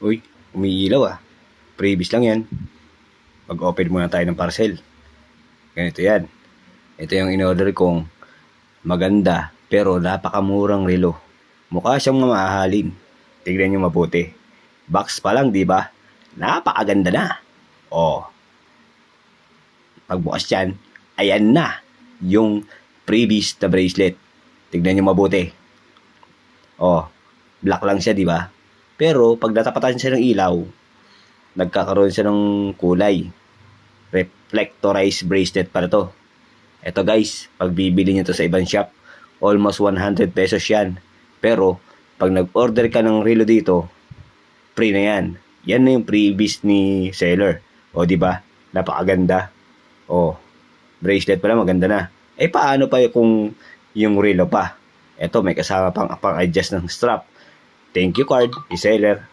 Uy, umiilaw ah. Previous lang yan. Mag-open muna tayo ng parcel. Ganito yan. Ito yung in-order kong maganda pero napakamurang relo. Mukha siyang mamahalin. Tignan nyo mabuti. Box pa lang, di ba? Napakaganda na. Oh, pagbukas yan, ayan na yung previous na bracelet. Tignan nyo mabuti. Oh, black lang siya, di ba? Pero pag natapatan siya ng ilaw, nagkakaroon siya ng kulay. Reflectorized bracelet para to. Ito guys, pag bibili nyo to sa ibang shop, almost 100 pesos yan. Pero, pag nag-order ka ng relo dito, free na yan. Yan na yung freebies ni seller. O, di ba? Napakaganda. O, bracelet pala maganda na. Eh, paano pa kung yung relo pa? Ito, may kasama pang adjust ng strap. Thank you card, seller.